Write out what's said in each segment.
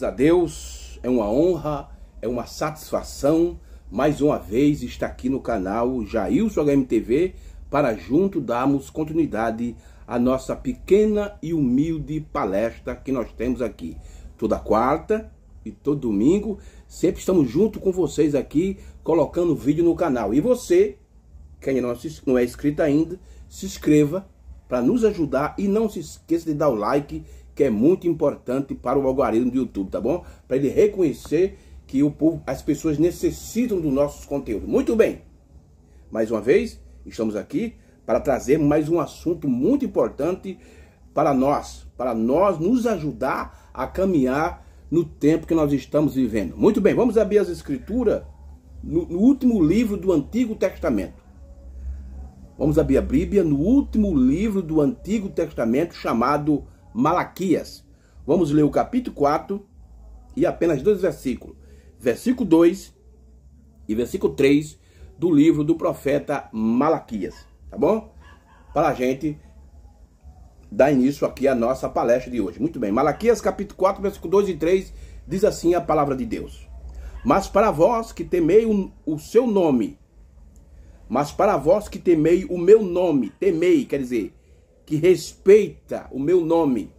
Graças a Deus, é uma honra, é uma satisfação, mais uma vez, estar aqui no canal Jailson HMTV para junto darmos continuidade à nossa pequena e humilde palestra que nós temos aqui. Toda quarta e todo domingo, sempre estamos junto com vocês aqui, colocando vídeo no canal. E você, que ainda não é inscrito ainda, se inscreva para nos ajudar e não se esqueça de dar o like, que é muito importante para o algoritmo do YouTube, tá bom? Para ele reconhecer que o povo, as pessoas necessitam dos nossos conteúdos. Muito bem, mais uma vez, estamos aqui para trazer mais um assunto muito importante para nós nos ajudar a caminhar no tempo que nós estamos vivendo. Muito bem, vamos abrir as escrituras no último livro do Antigo Testamento. Vamos abrir a Bíblia no último livro do Antigo Testamento, chamado Malaquias. Vamos ler o capítulo 4 e apenas 2 versículos. Versículo 2 e versículo 3 do livro do profeta Malaquias. Tá bom? Para a gente dar início aqui à nossa palestra de hoje. Muito bem. Malaquias capítulo 4, versículo 2 e 3 diz assim a palavra de Deus. Mas para vós que temei o seu nome, mas para vós que temei o meu nome, temei, quer dizer, que respeita o meu nome,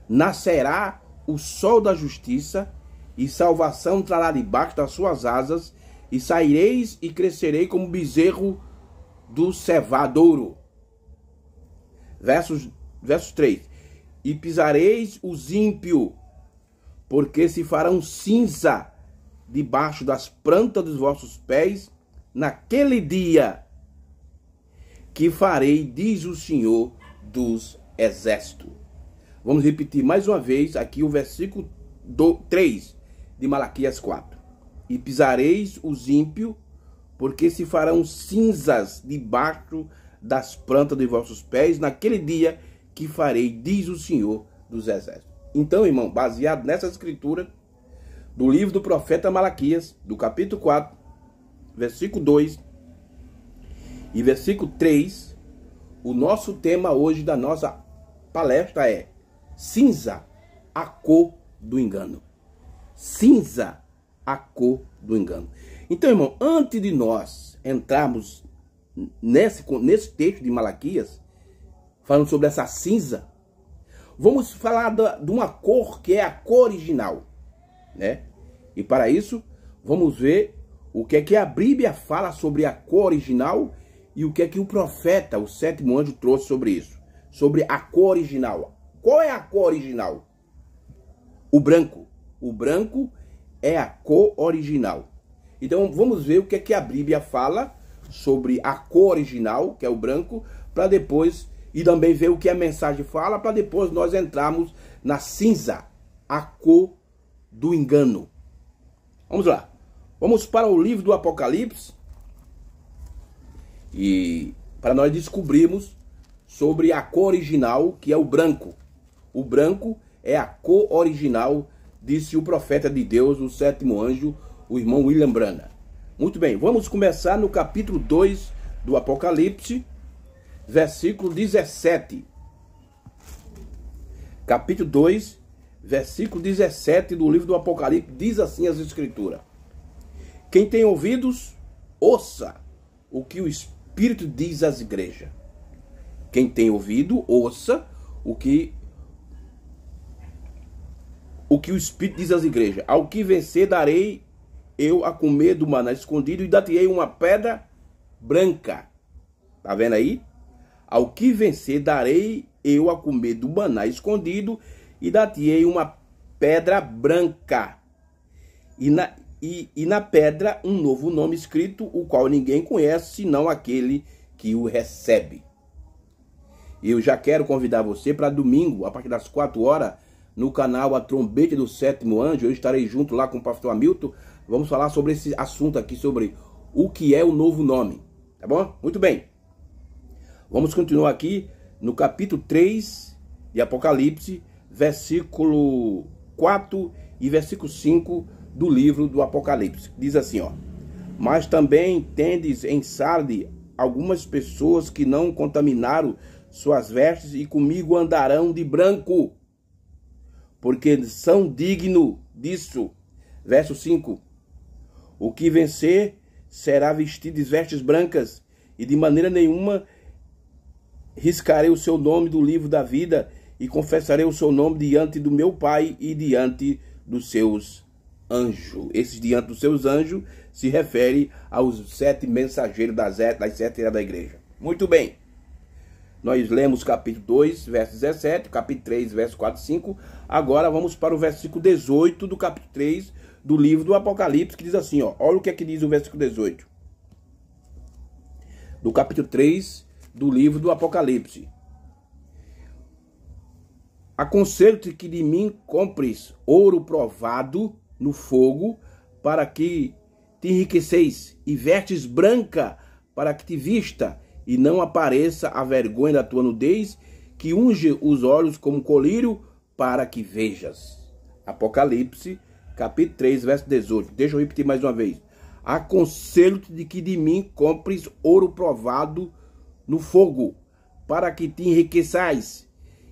nascerá o sol da justiça, e salvação trará debaixo das suas asas, e saireis e crescerei como bezerro do cevadouro. Verso 3. E pisareis os ímpios, porque se farão cinza debaixo das plantas dos vossos pés, naquele dia que farei, diz o Senhor dos Exércitos. Vamos repetir mais uma vez aqui o versículo 3 de Malaquias 4. E pisareis os ímpios, porque se farão cinzas debaixo das plantas de vossos pés, naquele dia que farei, diz o Senhor dos Exércitos. Então, irmão, baseado nessa escritura do livro do profeta Malaquias, do capítulo 4, versículo 2 e versículo 3, o nosso tema hoje da nossa palestra é cinza, a cor do engano. Cinza, a cor do engano. Então, irmão, antes de nós entrarmos nesse texto de Malaquias, falando sobre essa cinza, vamos falar de uma cor que é a cor original, né? E para isso, vamos ver o que é que a Bíblia fala sobre a cor original e o que é que o profeta, o sétimo anjo, trouxe sobre isso. Sobre a cor original. Qual é a cor original? O branco. O branco é a cor original. Então vamos ver o que é que a Bíblia fala sobre a cor original, que é o branco, para depois, e também ver o que a mensagem fala, para depois nós entrarmos na cinza, a cor do engano. Vamos lá. Vamos para o livro do Apocalipse e para nós descobrirmos sobre a cor original, que é o branco. O branco é a cor original, disse o profeta de Deus, o sétimo anjo, o irmão William Branham. Muito bem, vamos começar no capítulo 2 do Apocalipse, versículo 17. Capítulo 2, versículo 17 do livro do Apocalipse, diz assim as escrituras. Quem tem ouvidos, ouça o que o Espírito diz às igrejas. Quem tem ouvido, ouça o que o Espírito diz às igrejas. Ao que vencer, darei eu a comer do maná escondido e dar-te-ei uma pedra branca. Tá vendo aí? Ao que vencer, darei eu a comer do maná escondido e dar-te-ei uma pedra branca. E na pedra um novo nome escrito, o qual ninguém conhece, senão aquele que o recebe. Eu já quero convidar você para domingo, a partir das 4 horas, no canal A Trombeta do Sétimo Anjo. Eu estarei junto lá com o pastor Hamilton. Vamos falar sobre esse assunto aqui, sobre o que é o novo nome. Tá bom? Muito bem. Vamos continuar aqui no capítulo 3 de Apocalipse, versículo 4 e versículo 5 do livro do Apocalipse. Diz assim, ó. Mas também tendes em Sardes algumas pessoas que não contaminaram suas vestes e comigo andarão de branco, porque são dignos disso. Verso 5. O que vencer será vestido de vestes brancas, e de maneira nenhuma riscarei o seu nome do livro da vida, e confessarei o seu nome diante do meu Pai e diante dos seus anjos. Esse diante dos seus anjos se refere aos 7 mensageiros das 7 eras da igreja. Muito bem. Nós lemos capítulo 2, verso 17, capítulo 3, verso 4 e 5. Agora vamos para o versículo 18 do capítulo 3 do livro do Apocalipse, que diz assim, ó. Olha o que é que diz o versículo 18. Do capítulo 3 do livro do Apocalipse. Aconselho-te que de mim compres ouro provado no fogo, para que te enriqueceis, e vestes branca, para que te vista, e não apareça a vergonha da tua nudez, que unge os olhos como colírio, para que vejas. Apocalipse, capítulo 3, verso 18. Deixa eu repetir mais uma vez. Aconselho-te de que de mim compres ouro provado no fogo, para que te enriqueçais,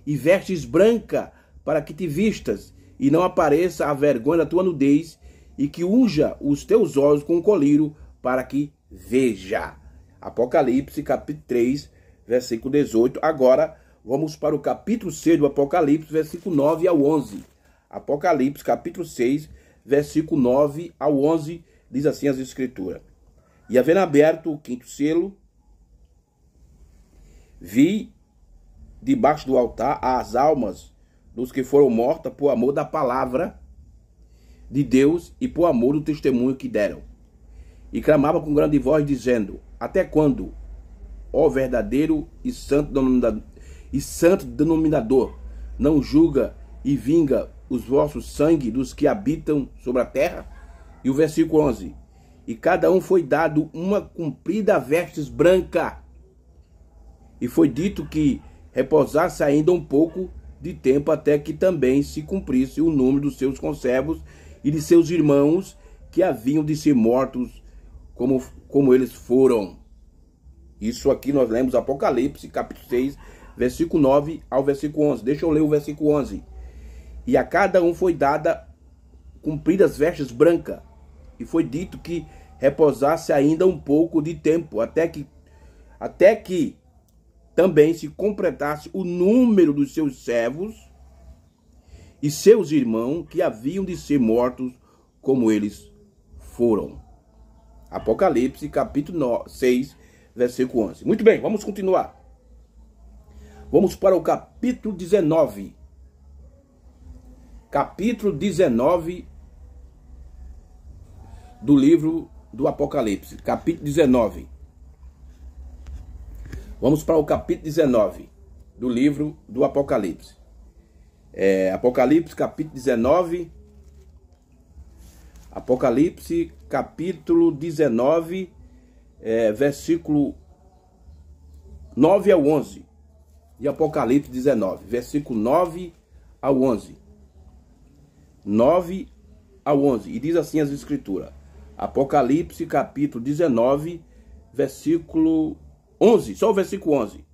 e vestes branca, para que te vistas, e não apareça a vergonha da tua nudez, e que unja os teus olhos com colírio, para que veja. Apocalipse, capítulo 3, versículo 18. Agora, vamos para o capítulo 6 do Apocalipse, versículo 9 ao 11. Apocalipse, capítulo 6, versículo 9 ao 11, diz assim as escrituras. E havendo aberto o 5º selo, vi debaixo do altar as almas dos que foram mortas por amor da palavra de Deus e por amor do testemunho que deram. E clamava com grande voz, dizendo: até quando, ó verdadeiro e santo denominador, não julga e vinga os vossos sangue dos que habitam sobre a terra? E o versículo 11. E cada um foi dado uma comprida vestes branca, e foi dito que repousasse ainda um pouco de tempo, até que também se cumprisse o número dos seus conservos e de seus irmãos que haviam de ser mortos como eles foram. Isso aqui nós lemos Apocalipse, capítulo 6, versículo 9 ao versículo 11. Deixa eu ler o versículo 11. E a cada um foi dada compridas vestes brancas, e foi dito que repousasse ainda um pouco de tempo, até que também se completasse o número dos seus servos e seus irmãos que haviam de ser mortos como eles foram. Apocalipse, capítulo 6, versículo 11. Muito bem, vamos continuar. Vamos para o capítulo 19. Capítulo 19 do livro do Apocalipse. Capítulo 19. Vamos para o capítulo 19 do livro do Apocalipse. Apocalipse, capítulo 19. Apocalipse, capítulo 19, versículo 9 ao 11. E Apocalipse 19, versículo 9 ao 11. 9 ao 11. E diz assim as escrituras. Apocalipse, capítulo 19, versículo 11. Só o versículo 11.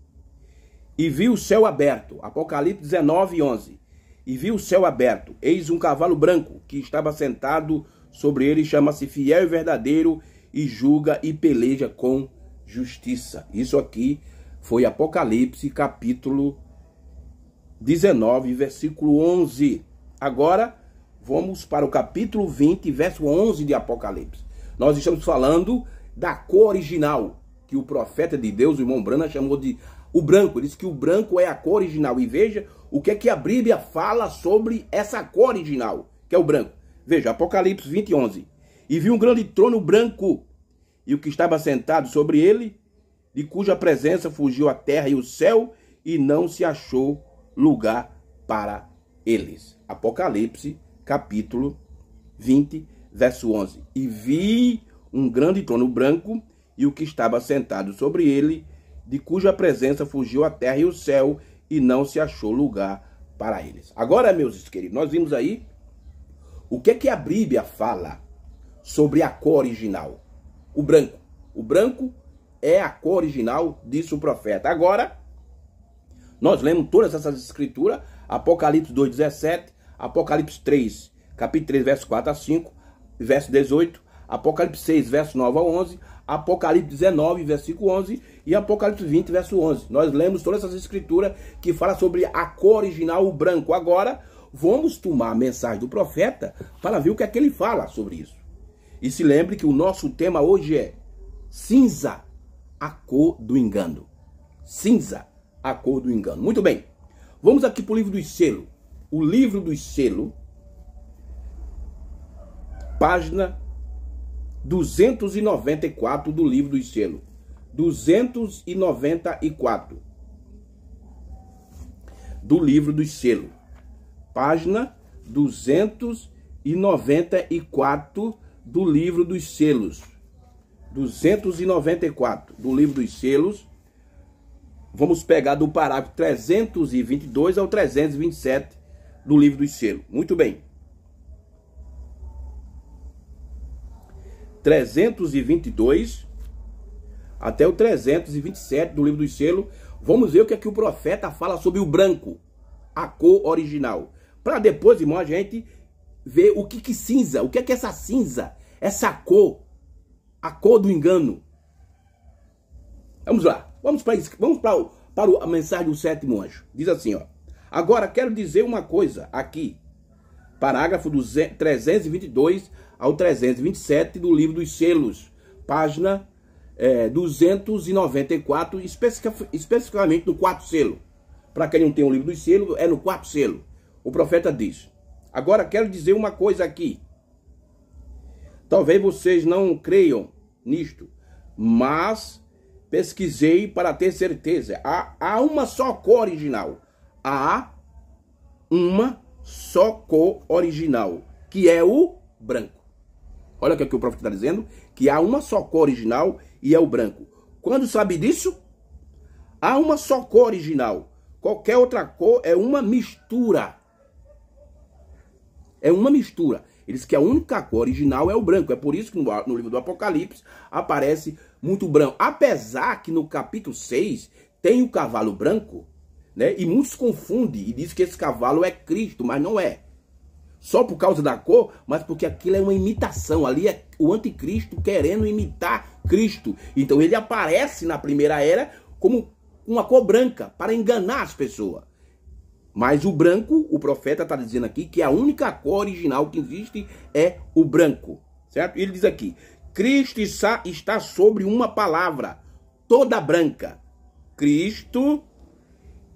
E vi o céu aberto. Apocalipse 19, 11. E vi o céu aberto. Eis um cavalo branco, que estava sentado sobre ele, chama-se Fiel e Verdadeiro, e julga e peleja com justiça. Isso aqui foi Apocalipse, capítulo 19, versículo 11. Agora, vamos para o capítulo 20, verso 11 de Apocalipse. Nós estamos falando da cor original, que o profeta de Deus, o irmão Branham, chamou de o branco. Ele disse que o branco é a cor original. E veja o que é que a Bíblia fala sobre essa cor original, que é o branco. Veja, Apocalipse 20, 11. E vi um grande trono branco, e o que estava sentado sobre ele, de cuja presença fugiu a terra e o céu, e não se achou lugar para eles. Apocalipse, capítulo 20, verso 11. E vi um grande trono branco, e o que estava sentado sobre ele, de cuja presença fugiu a terra e o céu, e não se achou lugar para eles. Agora, meus queridos, nós vimos aí o que é que a Bíblia fala sobre a cor original. O branco. O branco é a cor original, disse o profeta. Agora, nós lemos todas essas escrituras, Apocalipse 2,17, Apocalipse 3, capítulo 3, verso 4 a 5, verso 18, Apocalipse 6, verso 9 a 11, Apocalipse 19, versículo 11 e Apocalipse 20, verso 11. Nós lemos todas essas escrituras que falam sobre a cor original, o branco. Agora, vamos tomar a mensagem do profeta para ver o que é que ele fala sobre isso. E se lembre que o nosso tema hoje é cinza, a cor do engano. Cinza, a cor do engano. Muito bem, vamos aqui para o livro dos selos. O livro dos selos, página 294 do livro dos selos. 294 do livro dos selos. Página 294 do livro dos selos. 294 do livro dos selos. Vamos pegar do parágrafo 322 ao 327 do livro dos selos. Muito bem. 322 até o 327 do livro dos selos. Vamos ver o que é que o profeta fala sobre o branco, a cor original. Para depois, irmão, a gente ver o que cinza, o que é essa cinza, essa cor, a cor do engano. Vamos lá, vamos para a mensagem do sétimo anjo. Diz assim, ó: agora quero dizer uma coisa aqui, parágrafo 322 ao 327 do livro dos selos, página 294, especificamente no quarto selo. Para quem não tem o livro dos selos, é no quarto selo. O profeta diz: agora quero dizer uma coisa aqui. Talvez vocês não creiam nisto, mas pesquisei para ter certeza. Há uma só cor original. Há uma só cor original, que é o branco. Olha o que o profeta está dizendo, que há uma só cor original e é o branco. Quando sabe disso? Há uma só cor original. Qualquer outra cor é uma mistura. É uma mistura. Ele diz que a única cor original é o branco. É por isso que no livro do Apocalipse aparece muito branco. Apesar que no capítulo 6 tem o cavalo branco, né? E muitos confundem e dizem que esse cavalo é Cristo, mas não é. Só por causa da cor, mas porque aquilo é uma imitação. Ali é o anticristo querendo imitar Cristo. Então ele aparece na primeira era como uma cor branca para enganar as pessoas. Mas o branco, o profeta está dizendo aqui que a única cor original que existe é o branco. Certo? Ele diz aqui: Cristo está sobre uma palavra toda branca. Cristo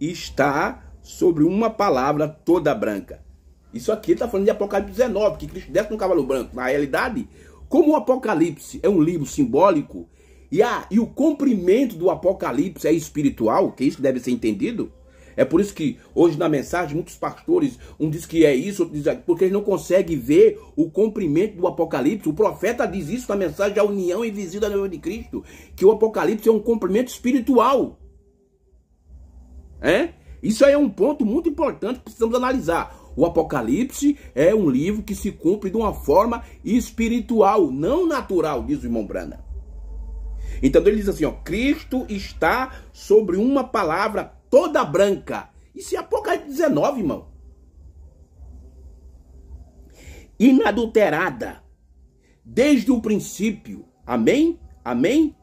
está sobre uma palavra toda branca. Isso aqui está falando de Apocalipse 19, que Cristo desce no cavalo branco. Na realidade, como o Apocalipse é um livro simbólico, e o cumprimento do Apocalipse é espiritual, que isso deve ser entendido, é por isso que hoje na mensagem muitos pastores, um diz que é isso, outro diz aquilo, porque eles não conseguem ver o cumprimento do Apocalipse. O profeta diz isso na mensagem da união invisível da noiva de Cristo, que o Apocalipse é um cumprimento espiritual. Isso aí é um ponto muito importante que precisamos analisar. O Apocalipse é um livro que se cumpre de uma forma espiritual, não natural, diz o irmão Branham. Então ele diz assim, ó: Cristo está sobre uma palavra toda branca. Isso é Apocalipse 19, irmão. Inadulterada, desde o princípio. Amém? Amém?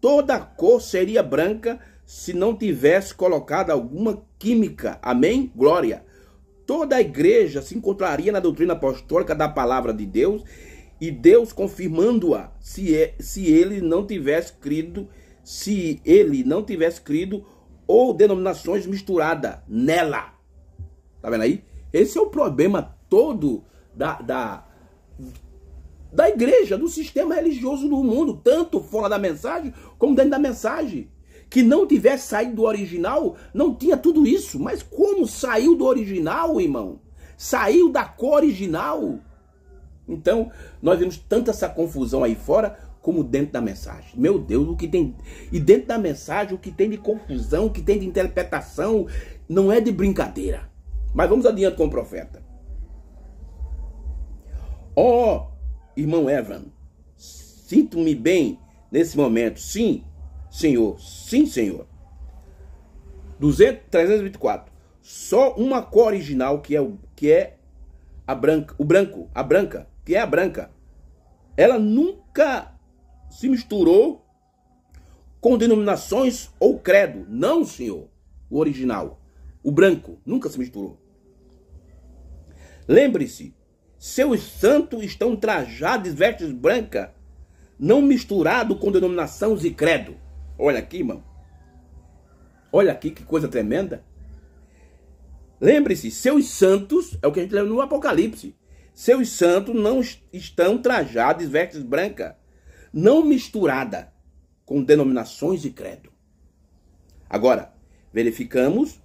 Toda cor seria branca se não tivesse colocado alguma química. Amém? Glória. Toda a igreja se encontraria na doutrina apostólica da palavra de Deus, e Deus confirmando-a, se ele não tivesse crido, ou denominações misturadas nela. Tá vendo aí? Esse é o problema todo da igreja, do sistema religioso do mundo, tanto fora da mensagem como dentro da mensagem. Que não tivesse saído do original, não tinha tudo isso. Mas como saiu do original, irmão? Saiu da cor original. Então, nós vemos tanta essa confusão aí fora, como dentro da mensagem. Meu Deus, o que tem... E dentro da mensagem, o que tem de confusão, o que tem de interpretação, não é de brincadeira. Mas vamos adiante com o profeta. Ó, irmão Evan, sinto-me bem nesse momento. Sim, Senhor. Sim, Senhor. 324. Só uma cor original, que é a branca, que é a branca, ela nunca se misturou com denominações ou credo. Não, senhor. O original, o branco, nunca se misturou. Lembre-se, seus santos estão trajados de vestes brancas, não misturado com denominações e credo. Olha aqui, irmão. Olha aqui que coisa tremenda. Lembre-se, seus santos, é o que a gente lê no Apocalipse. Seus santos não estão trajados de vestes brancas, não misturada com denominações e credo. Agora, verificamos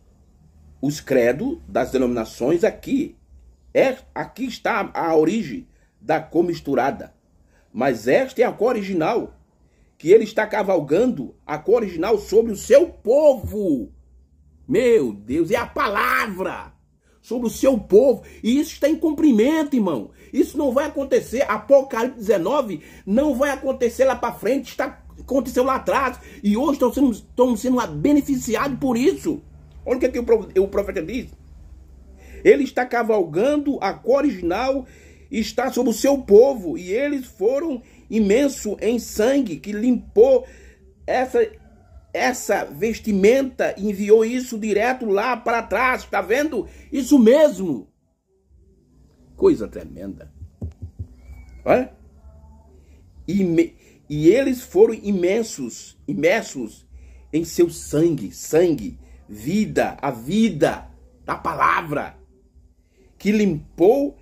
os credos das denominações aqui. Aqui está a origem da cor misturada. Mas esta é a cor original, que ele está cavalgando a cor original sobre o seu povo. Meu Deus, é a palavra sobre o seu povo. E isso está em cumprimento, irmão. Isso não vai acontecer. Apocalipse 19 não vai acontecer lá para frente. Aconteceu lá atrás. E hoje estamos sendo beneficiados por isso. Olha o que o profeta diz. Ele está cavalgando a cor original, está sobre o seu povo. E eles foram imenso em sangue, que limpou essa vestimenta, enviou isso direto lá para trás. Está vendo? Isso mesmo. Coisa tremenda. Olha. E eles foram imersos em seu sangue, vida, a vida da palavra, que limpou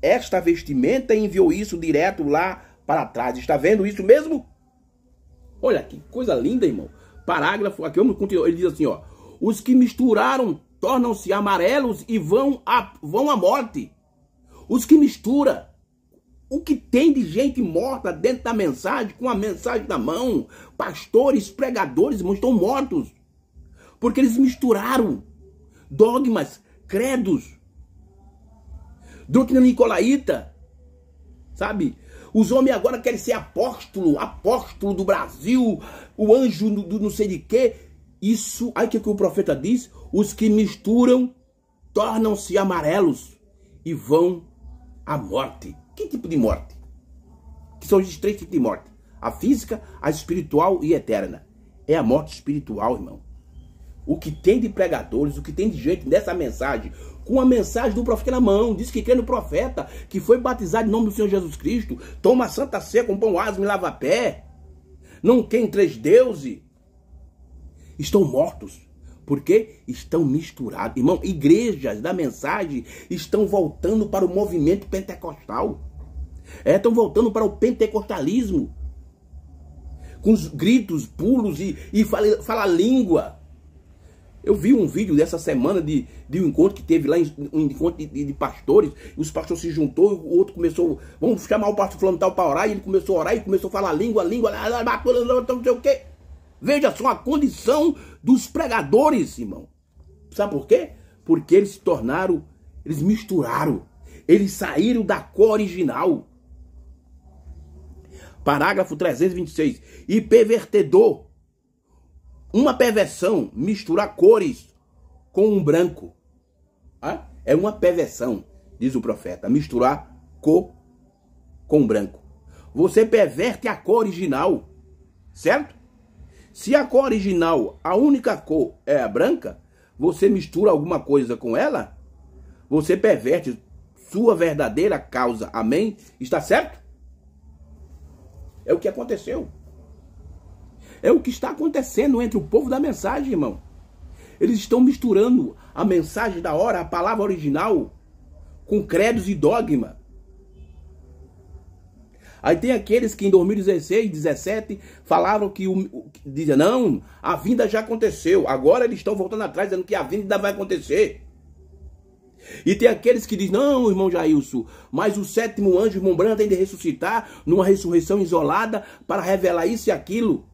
esta vestimenta e enviou isso direto lá para trás. Está vendo isso mesmo? Olha que coisa linda, irmão. Parágrafo, aqui vamos continuar. Ele diz assim, ó: os que misturaram tornam-se amarelos e vão à morte. Os que misturam. O que tem de gente morta dentro da mensagem, com a mensagem na mão, pastores, pregadores, irmãos, estão mortos. Porque eles misturaram dogmas, credos, doutrina nicolaíta, sabe? Os homens agora querem ser apóstolo do Brasil, o anjo do não sei de quê. Isso, aí que o profeta diz, os que misturam tornam-se amarelos e vão à morte. Que tipo de morte? Que são os três tipos de morte: a física, a espiritual e a eterna. É a morte espiritual, irmão. O que tem de pregadores, o que tem de gente nessa mensagem, com a mensagem do profeta na mão, diz que crê no profeta, que foi batizado em nome do Senhor Jesus Cristo, toma a santa ceia com pão asmo e lava pé, não tem três deuses, estão mortos, porque estão misturados. Irmão, igrejas da mensagem estão voltando para o movimento pentecostal, estão voltando para o pentecostalismo, com os gritos, pulos e fala língua. Eu vi um vídeo dessa semana de um encontro que teve lá, um encontro de pastores. Os pastores se juntou, o outro começou, vamos chamar o pastor fulano tal para orar, e ele começou a orar e começou a falar língua, não sei o quê. Veja só a condição dos pregadores, irmão. Sabe por quê? Porque eles se tornaram, eles misturaram, eles saíram da cor original. Parágrafo 326. E pervertedor. Uma perversão, misturar cores com um branco. É uma perversão, diz o profeta, misturar cor com branco. Você perverte a cor original, certo? Se a cor original, a única cor é a branca, você mistura alguma coisa com ela, você perverte sua verdadeira causa. Amém? Está certo? É o que aconteceu. É o que está acontecendo entre o povo da mensagem, irmão. Eles estão misturando a mensagem da hora, a palavra original, com credos e dogma. Aí tem aqueles que em 2016, 17, falavam que diziam, não, a vinda já aconteceu. Agora eles estão voltando atrás, dizendo que a vinda ainda vai acontecer. E tem aqueles que dizem, não, irmão Jailson, mas o sétimo anjo, irmão Branham, tem de ressuscitar numa ressurreição isolada para revelar isso e aquilo.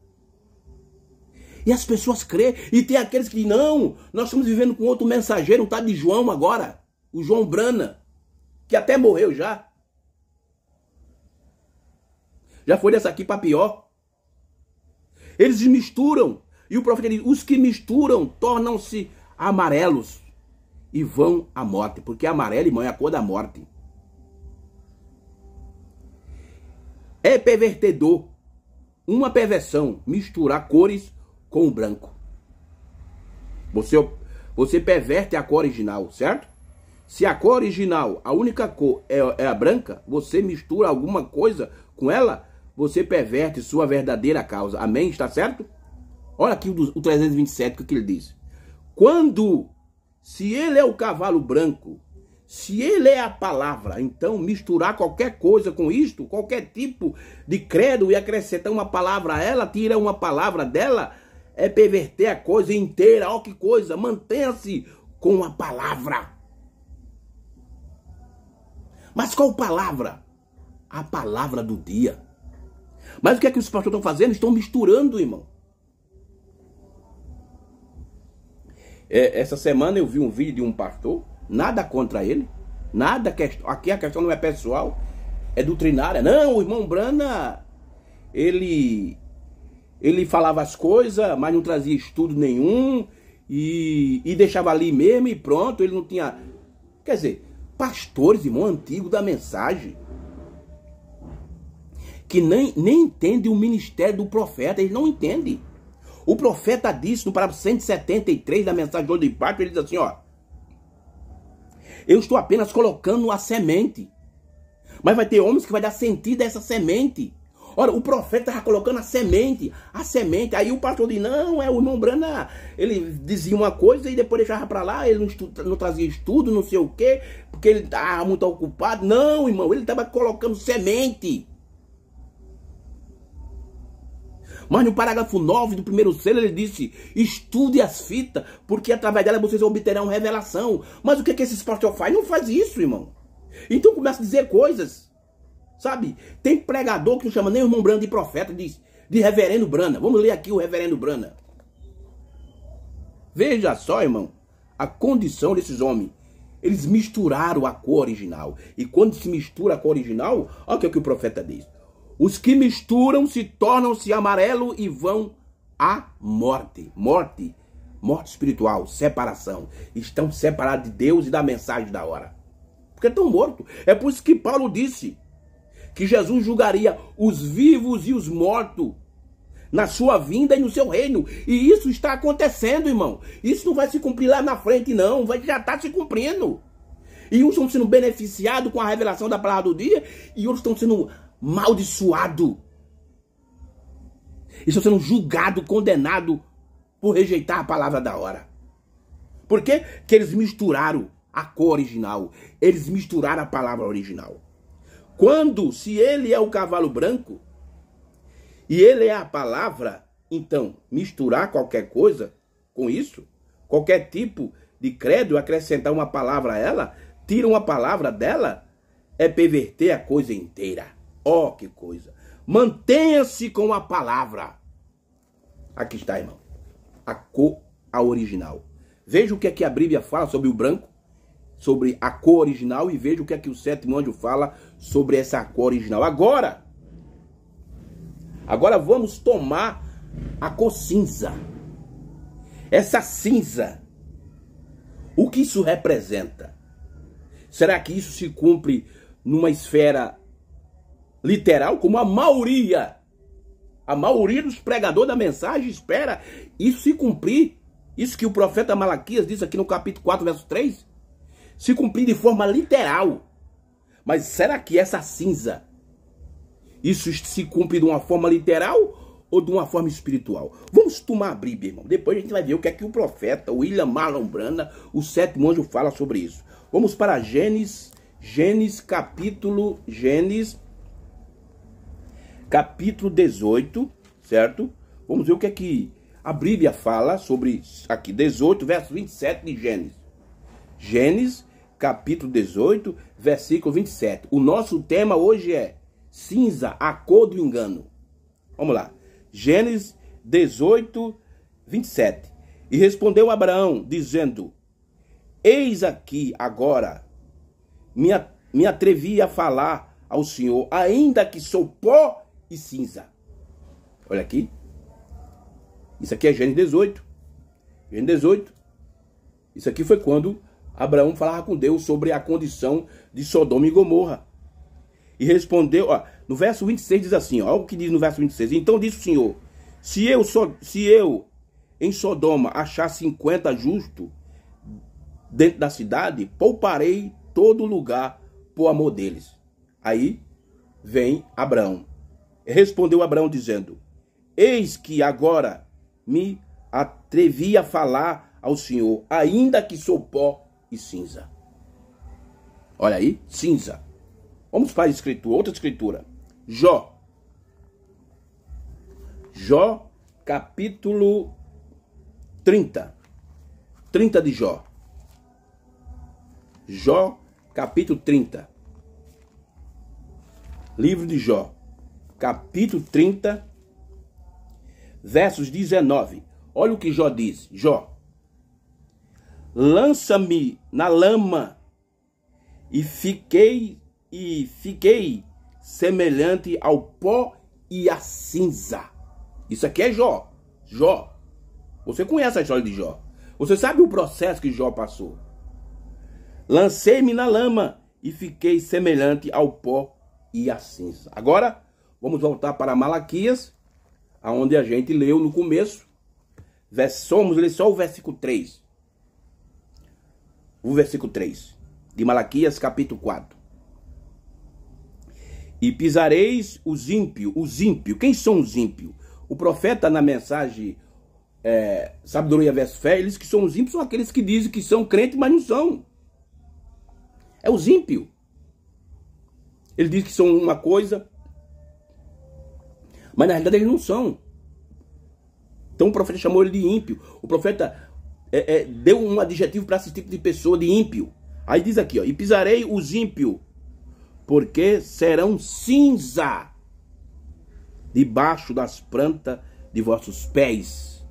E as pessoas crêem. E tem aqueles que dizem, não, nós estamos vivendo com outro mensageiro, um tal de João agora. O João Branham, que até morreu já. Já foi dessa aqui para pior. Eles misturam. E o profeta diz, os que misturam tornam-se amarelos e vão à morte. Porque amarelo, irmão, é a cor da morte. É pervertedor. Uma perversão, misturar cores com o branco. Você perverte a cor original, certo? Se a cor original, a única cor é a branca, você mistura alguma coisa com ela, você perverte sua verdadeira causa. Amém? Está certo? Olha aqui o 327, o que ele diz. Quando, se ele é o cavalo branco, se ele é a palavra, então misturar qualquer coisa com isto, qualquer tipo de credo e acrescentar uma palavra a ela, tira uma palavra dela, é perverter a coisa inteira. Olha que coisa, mantenha-se com a palavra. Mas qual palavra? A palavra do dia. Mas o que é que os pastores estão fazendo? Estão misturando, irmão. Essa semana eu vi um vídeo de um pastor, nada contra ele, nada, aqui a questão não é pessoal, é doutrinária. Não, o irmão Brana, ele falava as coisas, mas não trazia estudo nenhum, e deixava ali mesmo e pronto, ele não tinha... Quer dizer, pastores, irmão, antigo da mensagem, que nem entendem o ministério do profeta, eles não entendem. O profeta disse no parágrafo 173 da mensagem de hoje de Pátria, ele diz assim, ó: eu estou apenas colocando a semente, mas vai ter homens que vai dar sentido a essa semente. Ora, o profeta estava colocando a semente, aí o pastor diz, não, o irmão Brana, ele dizia uma coisa e depois deixava para lá, ele não trazia estudo, não sei o quê, porque ele estava muito ocupado. Não, irmão, ele estava colocando semente. Mas no parágrafo 9 do primeiro selo ele disse, estude as fitas, porque através dela vocês obterão revelação. Mas o que esses pastores fazem? Não faz isso, irmão. Então começa a dizer coisas, sabe? Tem pregador que não chama nem o irmão Brana de profeta, diz de reverendo Brana. Vamos ler aqui o reverendo Brana. Veja só, irmão, a condição desses homens. Eles misturaram a cor original. E quando se mistura a cor original, olha o que o profeta diz. Os que misturam se tornam-se amarelo e vão à morte. Morte espiritual, separação. Estão separados de Deus e da mensagem da hora. Porque estão mortos. É por isso que Paulo disse que Jesus julgaria os vivos e os mortos na sua vinda e no seu reino. E isso está acontecendo, irmão. Isso não vai se cumprir lá na frente, não. Já está se cumprindo. E uns estão sendo beneficiados com a revelação da palavra do dia e outros estão sendo maldiçoado. Estão sendo julgado, condenado por rejeitar a palavra da hora. Por quê? Porque eles misturaram a cor original. Eles misturaram a palavra original. Quando, se ele é o cavalo branco e ele é a palavra, então misturar qualquer coisa com isso, qualquer tipo de credo, acrescentar uma palavra a ela, tira uma palavra dela, é perverter a coisa inteira. Ó, que coisa. Mantenha-se com a palavra. Aqui está, irmão. A cor, a original. Veja o que é que a Bíblia fala sobre o branco, sobre a cor original, e veja o que é que o sétimo anjo fala sobre essa cor original. Agora vamos tomar a cor cinza. Essa cinza. O que isso representa? Será que isso se cumpre numa esfera literal, como a maioria dos pregadores da mensagem espera isso se cumprir? Isso que o profeta Malaquias disse aqui no capítulo 4, verso 3, se cumprir de forma literal. Mas será que essa cinza, isso se cumpre de uma forma literal ou de uma forma espiritual? Vamos tomar a Bíblia, irmão. Depois a gente vai ver o que é que o profeta William Marlon Brana, o sétimo anjo, fala sobre isso. Vamos para Gênesis capítulo 18, certo? Vamos ver o que é que a Bíblia fala sobre aqui, 18, verso 27 de Gênesis. Gênesis, capítulo 18, versículo 27. O nosso tema hoje é cinza, a cor do engano. Vamos lá. Gênesis 18, 27. E respondeu Abraão, dizendo, eis aqui agora, me atrevi a falar ao Senhor, ainda que sou pó e cinza. Olha aqui. Isso aqui é Gênesis 18. Gênesis 18. Isso aqui foi quando Abraão falava com Deus sobre a condição de Sodoma e Gomorra. E respondeu, ó, no verso 26 diz assim, ó, olha o que diz no verso 26. Então disse o Senhor, se eu em Sodoma achar 50 justos dentro da cidade, pouparei todo lugar por amor deles. Aí vem Abraão. Respondeu Abraão dizendo, eis que agora me atrevi a falar ao Senhor, ainda que sou pó e cinza. Olha aí, cinza. Vamos para a escritura, outra escritura. Jó. Jó, capítulo 30. 30 de Jó. Jó, capítulo 30. Livro de Jó, capítulo 30, versos 19. Olha o que Jó diz. Jó. Lança-me na lama e fiquei semelhante ao pó e à cinza. Isso aqui é Jó. Jó. Você conhece a história de Jó. Você sabe o processo que Jó passou. Lancei-me na lama e fiquei semelhante ao pó e à cinza. Agora, vamos voltar para Malaquias, aonde a gente leu no começo. Vamos ler só o versículo 3. O versículo 3 de Malaquias, capítulo 4. E pisareis os ímpios. Os ímpios. Quem são os ímpios? O profeta, na mensagem Sabedoria versus Fé, eles que são os ímpios são aqueles que dizem que são crentes, mas não são. É os ímpios. Ele diz que são uma coisa, mas na realidade eles não são. Então o profeta chamou ele de ímpio. O profeta deu um adjetivo para esse tipo de pessoa, de ímpio. Aí diz aqui, ó, e pisarei os ímpios, porque serão cinza debaixo das plantas de vossos pés.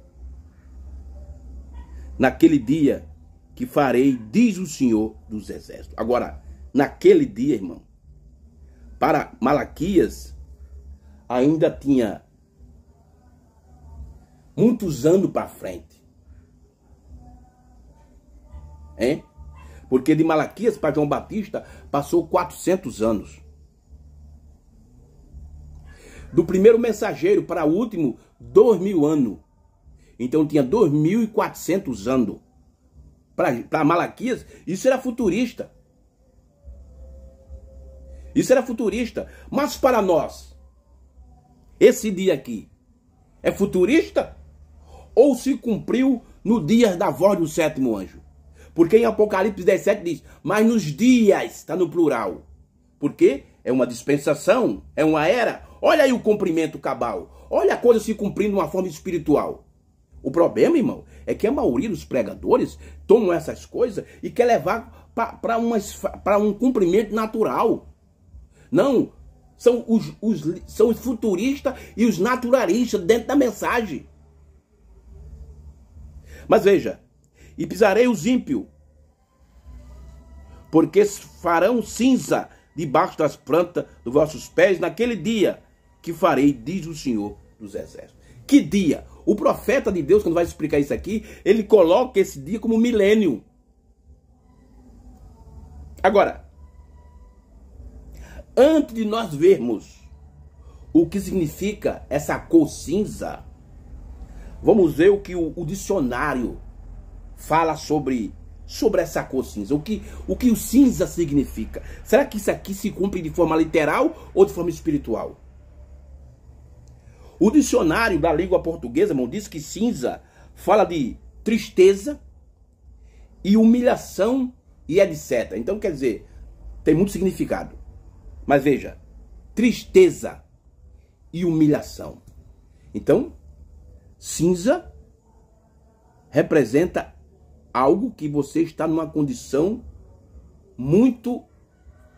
Naquele dia que farei, diz o Senhor dos Exércitos. Agora, naquele dia, irmão, para Malaquias, ainda tinha muitos anos para frente. Hein? Porque de Malaquias para João Batista passou 400 anos. Do primeiro mensageiro para o último, 2000 anos. Então tinha 2400 anos. Para Malaquias, isso era futurista. Isso era futurista. Mas para nós, esse dia aqui, é futurista? Ou se cumpriu no dia da voz do sétimo anjo? Porque em Apocalipse 17 diz, mas nos dias, está no plural. Porque é uma dispensação, é uma era. Olha aí o cumprimento cabal. Olha a coisa se cumprindo de uma forma espiritual. O problema, irmão, é que a maioria dos pregadores tomam essas coisas e quer levar para um cumprimento natural. Não, são os futuristas e os naturalistas dentro da mensagem. Mas veja, e pisarei os ímpios, porque farão cinza debaixo das plantas dos vossos pés naquele dia que farei, diz o Senhor dos Exércitos. Que dia? O profeta de Deus, quando vai explicar isso aqui, ele coloca esse dia como milênio. Agora, antes de nós vermos o que significa essa cor cinza, vamos ver o que o dicionário fala sobre essa cor cinza. O que o cinza significa? Será que isso aqui se cumpre de forma literal ou de forma espiritual? O dicionário da língua portuguesa, irmão, diz que cinza fala de tristeza e humilhação e etc. Então, quer dizer, tem muito significado. Mas veja, tristeza e humilhação. Então, cinza representa algo que você está numa condição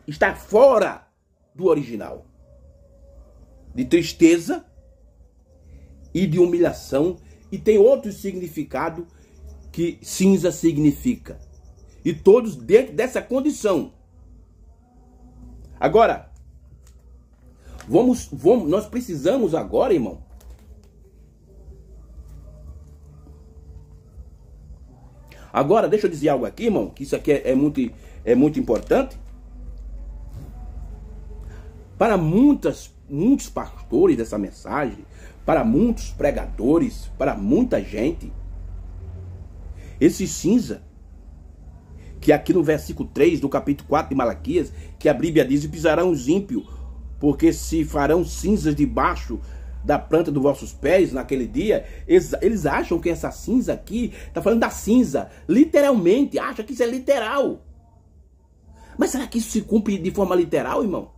está fora do original. De tristeza e de humilhação. E tem outro significado que cinza significa. E todos dentro dessa condição. Agora, nós precisamos agora, irmão, agora, deixa eu dizer algo aqui, irmão, que isso aqui é muito importante. Para muitos pastores dessa mensagem, para muitos pregadores, para muita gente, esse cinza, que aqui no versículo 3 do capítulo 4 de Malaquias, que a Bíblia diz: e pisarão os ímpios, porque se farão cinzas debaixo da planta dos vossos pés naquele dia. Eles acham que essa cinza aqui está falando da cinza, literalmente, acham que isso é literal. Mas será que isso se cumpre de forma literal, irmão?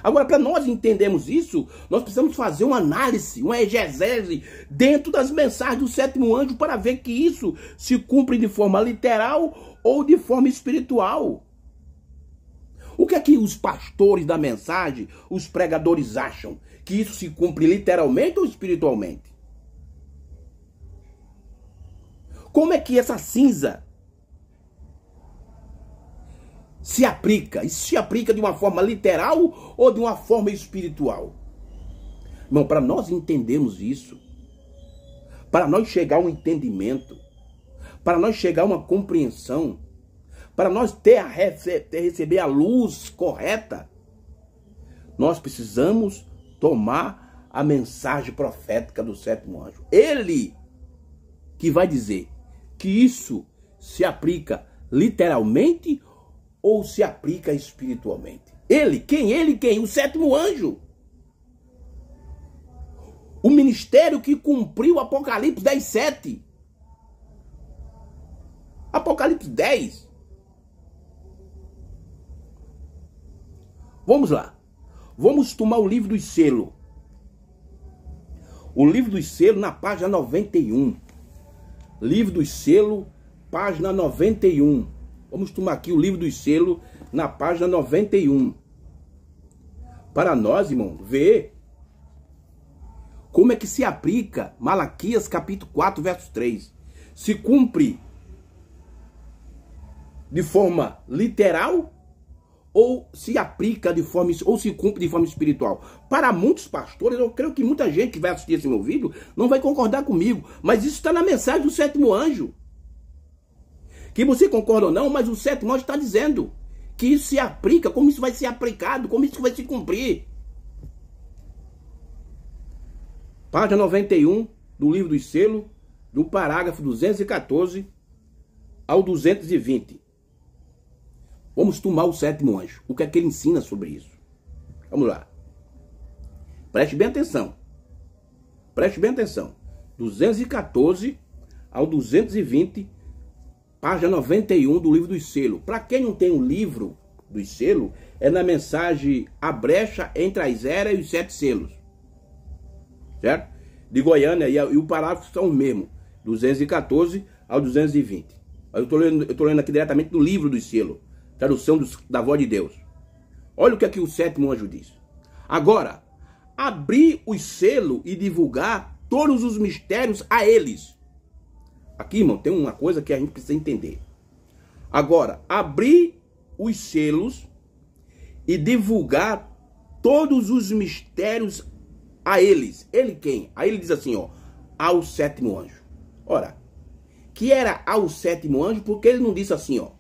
Agora, para nós entendermos isso, nós precisamos fazer uma análise, uma exegese dentro das mensagens do sétimo anjo para ver que isso se cumpre de forma literal ou de forma espiritual. O que é que os pastores da mensagem, os pregadores acham? Que isso se cumpre literalmente ou espiritualmente? Como é que essa cinza se aplica? Isso se aplica de uma forma literal ou de uma forma espiritual? Irmão, para nós entendermos isso, para nós chegar a um entendimento, para nós chegar a uma compreensão, para nós receber a luz correta, nós precisamos tomar a mensagem profética do sétimo anjo. Ele que vai dizer que isso se aplica literalmente ou se aplica espiritualmente. Ele? Quem? O sétimo anjo. O ministério que cumpriu Apocalipse 10:7. Apocalipse 10. Vamos lá. Vamos tomar o livro dos selos. O livro dos selos na página 91. Livro dos selos, página 91. Vamos tomar aqui o livro dos selos na página 91. Para nós, irmão, ver como é que se aplica Malaquias capítulo 4, verso 3. Se cumpre de forma literal ou se aplica de forma, ou se cumpre de forma espiritual. Para muitos pastores, eu creio que muita gente que vai assistir esse meu vídeo não vai concordar comigo, mas isso está na mensagem do sétimo anjo. Que você concorda ou não, mas o sétimo anjo está dizendo que isso se aplica, como isso vai ser aplicado, como isso vai se cumprir. Página 91 do livro dos selos, do parágrafo 214 ao 220. Vamos tomar o sétimo anjo. O que é que ele ensina sobre isso? Vamos lá. Preste bem atenção. Preste bem atenção. 214 ao 220, página 91 do livro dos selos. Para quem não tem o livro dos selos, é na mensagem A Brecha entre as Eras e os Sete Selos. Certo? De Goiânia, e o parágrafo são os mesmos. 214 ao 220. Eu estou lendo aqui diretamente do livro dos selos. Tradução da voz de Deus. Olha o que aqui o sétimo anjo diz. Agora, abrir os selos e divulgar todos os mistérios a eles. Aqui, irmão, tem uma coisa que a gente precisa entender. Agora, abrir os selos e divulgar todos os mistérios a eles. Ele quem? Aí ele diz assim, ó, ao sétimo anjo. Ora, que era ao sétimo anjo, porque ele não disse assim, ó.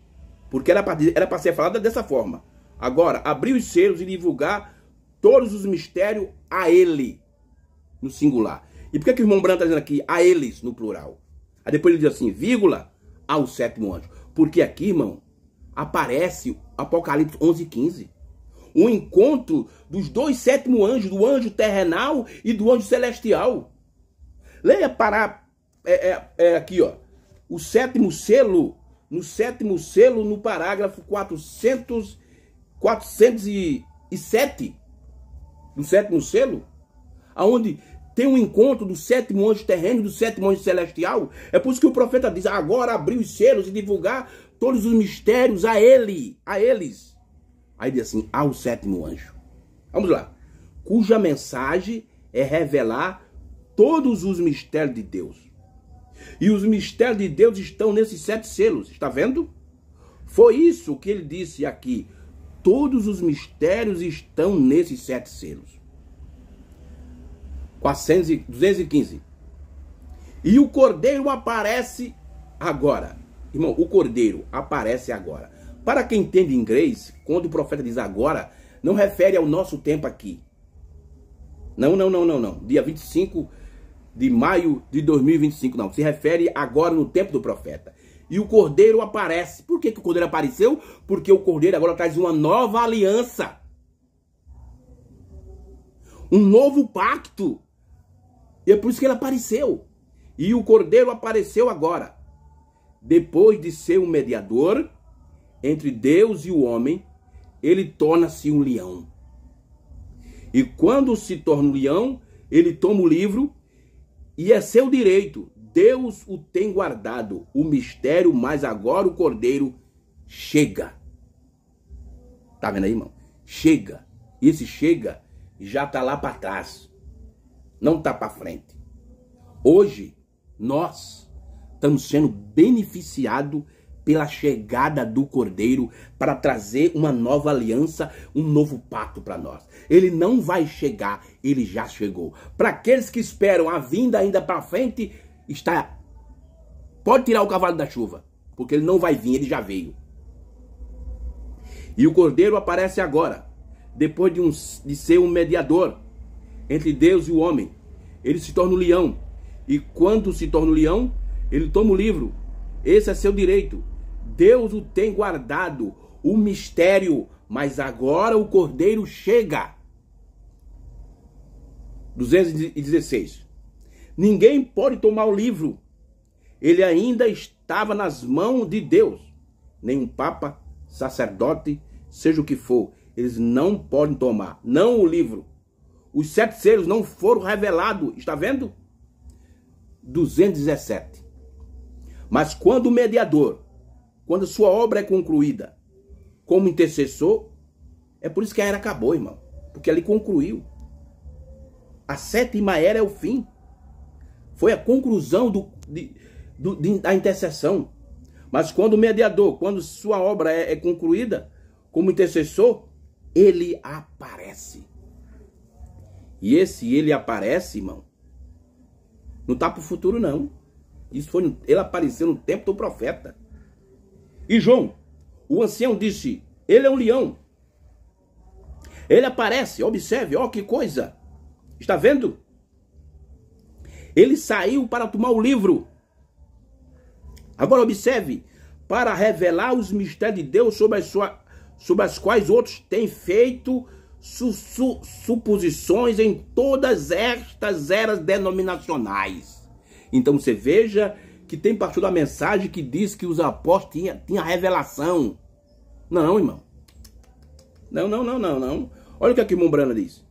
Porque era para ser falada dessa forma. Agora, abrir os selos e divulgar todos os mistérios a ele, no singular. E por que o irmão Branco está dizendo aqui a eles, no plural? Aí depois ele diz assim, vírgula, ao sétimo anjo. Porque aqui, irmão, aparece Apocalipse 11:15. O encontro dos dois sétimos anjos, do anjo terrenal e do anjo celestial. Leia para aqui, ó. O sétimo selo, no sétimo selo, no parágrafo 407 do sétimo selo, aonde tem um encontro do sétimo anjo terreno e do sétimo anjo celestial. É por isso que o profeta diz, agora abrir os selos e divulgar todos os mistérios a eles. Aí diz assim, ao sétimo anjo. Vamos lá. Cuja mensagem é revelar todos os mistérios de Deus. E os mistérios de Deus estão nesses 7 selos. Está vendo? Foi isso que ele disse aqui. Todos os mistérios estão nesses 7 selos. 215. E o cordeiro aparece agora. Irmão, o cordeiro aparece agora. Para quem entende inglês, quando o profeta diz agora, não refere ao nosso tempo aqui. Não. Dia 25 de maio de 2025, não. Se refere agora no tempo do profeta. E o cordeiro aparece. Por que o cordeiro apareceu? Porque o cordeiro agora traz uma nova aliança. Um novo pacto. E é por isso que ele apareceu. E o cordeiro apareceu agora. Depois de ser um mediador entre Deus e o homem, ele torna-se um leão. E quando se torna um leão, ele toma o livro e é seu direito. Deus o tem guardado, o mistério, mas agora o cordeiro chega. Tá vendo aí, irmão? Chega. E esse chega já tá lá para trás. Não tá para frente. Hoje, nós estamos sendo beneficiados pela chegada do Cordeiro para trazer uma nova aliança, um novo pacto para nós. Ele não vai chegar, ele já chegou. Para aqueles que esperam a vinda ainda para frente, pode tirar o cavalo da chuva, porque ele não vai vir, ele já veio. E o Cordeiro aparece agora, depois de ser um mediador entre Deus e o homem. Ele se torna um leão. E quando se torna um leão, ele toma o livro. Esse é seu direito. Deus o tem guardado, o mistério, mas agora o Cordeiro chega. 216. Ninguém pode tomar o livro. Ele ainda estava nas mãos de Deus. Nenhum papa, sacerdote, seja o que for, eles não podem tomar. Não o livro. Os 7 selos não foram revelados. Está vendo? 217. Mas quando o mediador, quando sua obra é concluída como intercessor, é por isso que a era acabou, irmão. Porque ele concluiu. A 7ª era é o fim. Foi a conclusão da intercessão. Mas quando o mediador, quando sua obra é concluída como intercessor, ele aparece. E ele aparece, irmão, não está para o futuro, não. Ele apareceu no tempo do profeta. E João, o ancião, disse, ele é um leão. Ele aparece, observe, ó que coisa. Está vendo? Ele saiu para tomar o livro. Agora observe, para revelar os mistérios de Deus sobre as quais outros têm feito suposições em todas estas eras denominacionais. Então você veja que tem pastor da mensagem que diz que os apóstolos tinham revelação. Não, irmão. Não. Olha o que aqui Mombrana diz.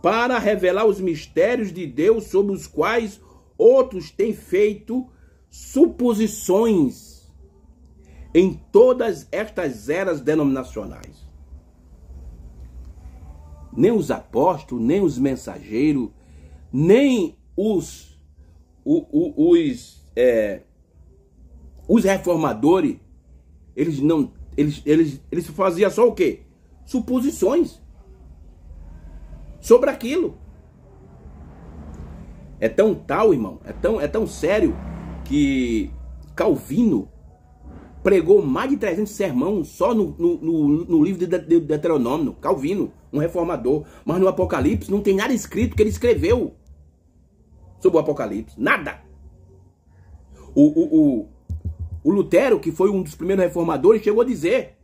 Para revelar os mistérios de Deus sobre os quais outros têm feito suposições em todas estas eras denominacionais. Nem os apóstolos, nem os mensageiros, nem os reformadores, eles faziam só o quê? Suposições sobre aquilo. É tão tal, irmão, é tão sério que Calvino pregou mais de 300 sermões só no livro de Deuteronômio. Calvino, um reformador. Mas no Apocalipse não tem nada escrito que ele escreveu sobre o Apocalipse. Nada. O Lutero, que foi um dos primeiros reformadores, chegou a dizer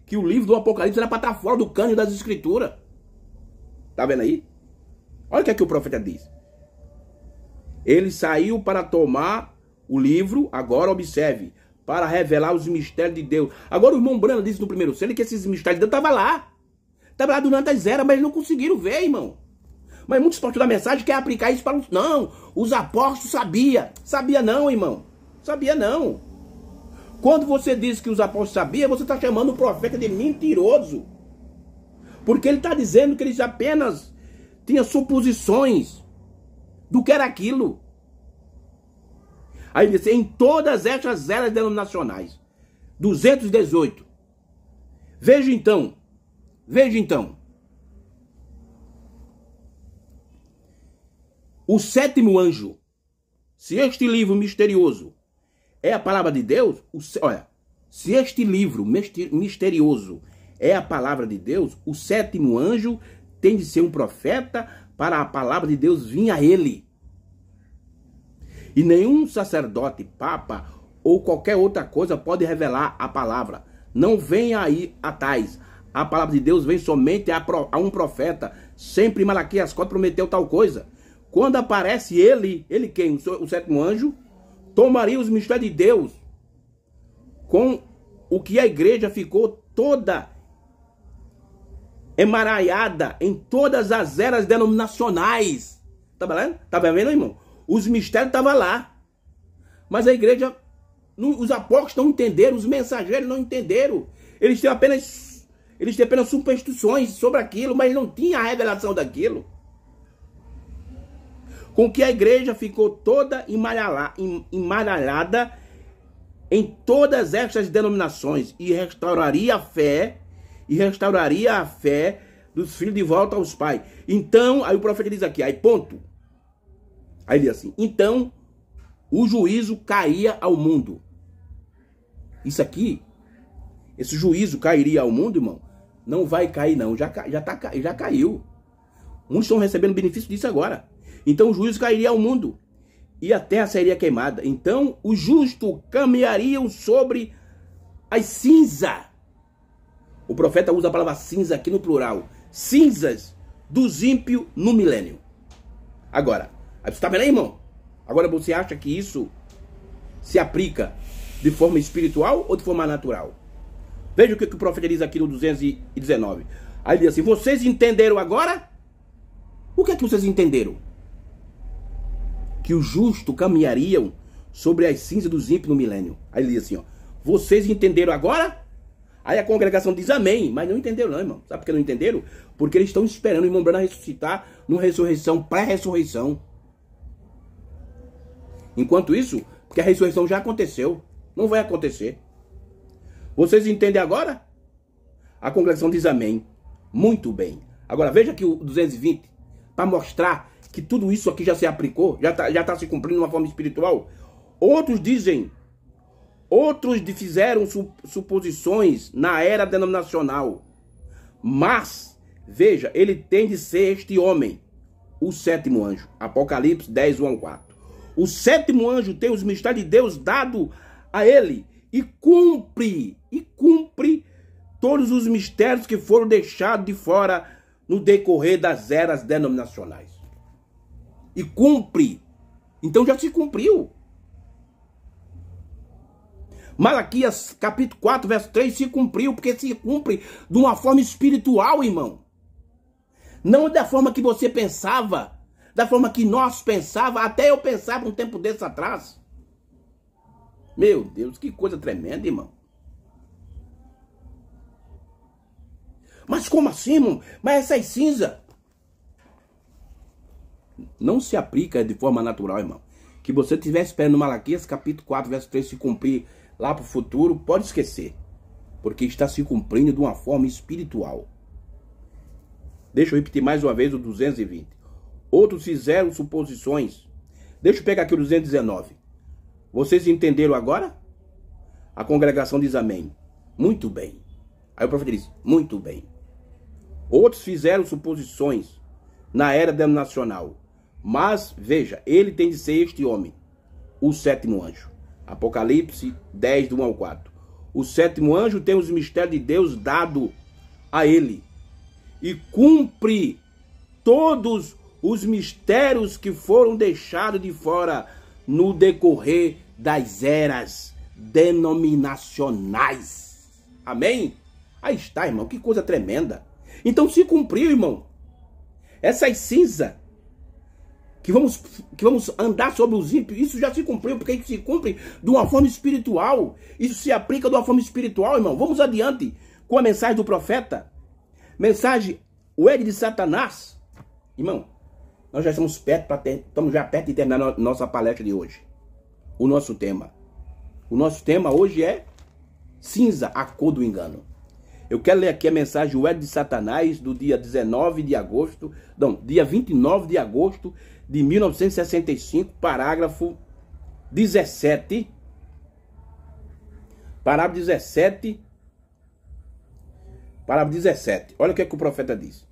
que o livro do Apocalipse era para estar fora do cânone das Escrituras. Tá vendo aí? Olha o que é que o profeta diz. Ele saiu para tomar o livro, agora observe, para revelar os mistérios de Deus. Agora o irmão Brano disse no primeiro selo que esses mistérios de Deus estavam lá. Estava lá durante as eras, mas eles não conseguiram ver, irmão. Mas muitos pastores da mensagem querem aplicar isso para os... Não, os apóstolos sabiam. Sabia não, irmão. Sabia não. Quando você diz que os apóstolos sabiam, você está chamando o profeta de mentiroso. Porque ele está dizendo que eles apenas tinham suposições do que era aquilo. Aí ele diz, em todas estas eras denominacionais. 218. Veja então. O 7º anjo. Se este livro misterioso é a palavra de Deus, olha, se este livro misterioso é a palavra de Deus, o sétimo anjo tem de ser um profeta para a palavra de Deus vir a ele. E nenhum sacerdote, papa ou qualquer outra coisa pode revelar a palavra. Não vem aí a tais. A palavra de Deus vem somente a um profeta. Sempre Malaquias 4 prometeu tal coisa. Quando aparece ele quem? O sétimo anjo, tomaria os mistérios de Deus, com o que a igreja ficou toda emaranhada em todas as eras denominacionais. Tá vendo? Tá vendo, irmão? Os mistérios estavam lá. Mas a igreja, os apóstolos não entenderam, os mensageiros não entenderam. Eles têm apenas superstições sobre aquilo, mas não tinha a revelação daquilo. Com que a igreja ficou toda emaranhada em todas estas denominações e restauraria a fé dos filhos de volta aos pais. Então, aí o profeta diz aqui, aí ponto. Aí ele diz assim, então o juízo caía ao mundo. Isso aqui, esse juízo cairia ao mundo, irmão? Não vai cair não, já caiu. Muitos estão recebendo benefício disso agora. Então o juízo cairia ao mundo e a terra seria queimada. Então os justos caminhariam sobre as cinzas. O profeta usa a palavra cinza aqui no plural. Cinzas dos ímpios no milênio. Agora, você está vendo aí, irmão? Agora você acha que isso se aplica de forma espiritual ou de forma natural? Veja o que o profeta diz aqui no 219. Aí ele diz assim, vocês entenderam agora? O que é que vocês entenderam? Que os justos caminhariam sobre as cinzas dos ímpios no milênio. Aí ele diz assim, ó, vocês entenderam agora? Aí a congregação diz amém, mas não entenderam não, irmão. Sabe por que não entenderam? Porque eles estão esperando o irmão Branham ressuscitar numa ressurreição, pré-ressurreição. Enquanto isso, porque a ressurreição já aconteceu, não vai acontecer. Vocês entendem agora? A congregação diz amém. Muito bem. Agora veja aqui o 220, para mostrar que tudo isso aqui já se aplicou, já tá se cumprindo de uma forma espiritual. Outros fizeram suposições na era denominacional. Mas, veja, ele tem de ser este homem, o sétimo anjo. Apocalipse 10, 1 a 4. O sétimo anjo tem os mistérios de Deus dado a ele e cumpre todos os mistérios que foram deixados de fora no decorrer das eras denominacionais. E cumpre. Então já se cumpriu. Malaquias capítulo 4, verso 3 se cumpriu, porque se cumpre de uma forma espiritual, irmão. Não da forma que você pensava, da forma que nós pensávamos, até eu pensava um tempo desse atrás. Meu Deus, que coisa tremenda, irmão. Mas como assim, irmão? Mas essas cinzas não se aplica de forma natural, irmão. Que você estiver esperando Malaquias capítulo 4, verso 3 se cumprir lá para o futuro, pode esquecer. Porque está se cumprindo de uma forma espiritual. Deixa eu repetir mais uma vez o 220. Outros fizeram suposições. Deixa eu pegar aqui o 219. Vocês entenderam agora? A congregação diz amém. Muito bem. Aí o profeta diz, muito bem. Outros fizeram suposições na era denominacional. Mas, veja, ele tem de ser este homem, o sétimo anjo. Apocalipse 10, do 1 ao 4. O sétimo anjo tem os mistérios de Deus dado a ele. E cumpre todos os mistérios que foram deixados de fora no decorrer das eras denominacionais. Amém? Aí está, irmão, que coisa tremenda. Então se cumpriu, irmão. Essas cinzas que vamos andar sobre os ímpios, isso já se cumpriu, porque isso se cumpre de uma forma espiritual. Isso se aplica de uma forma espiritual, irmão. Vamos adiante com a mensagem do profeta. Mensagem, o Ed de Satanás. Irmão, nós já estamos já perto de terminar nossa palestra de hoje. O nosso tema. O nosso tema hoje é cinza, a cor do engano. Eu quero ler aqui a mensagem do Ed de Satanás do dia 19 de agosto, não, dia 29 de agosto de 1965, parágrafo 17 Parágrafo 17. Parágrafo 17. Olha o que é que o profeta diz.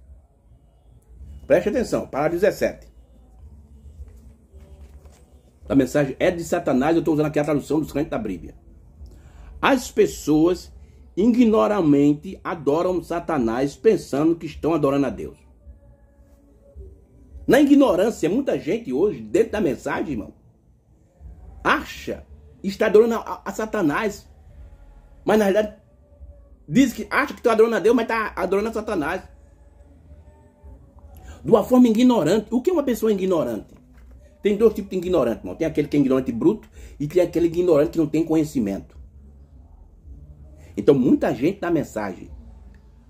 Preste atenção. Parágrafo 17. A mensagem é de Satanás. Eu estou usando aqui a tradução dos crentes da Bíblia. As pessoas ignoramente adoram Satanás pensando que estão adorando a Deus. Na ignorância, muita gente hoje, dentro da mensagem, irmão, acha que está adorando a Satanás. Mas na realidade, diz que acha que está adorando a Deus, mas está adorando a Satanás. De uma forma ignorante. O que é uma pessoa ignorante? Tem dois tipos de ignorante, irmão. Tem aquele que é ignorante bruto e tem aquele ignorante que não tem conhecimento. Então, muita gente na mensagem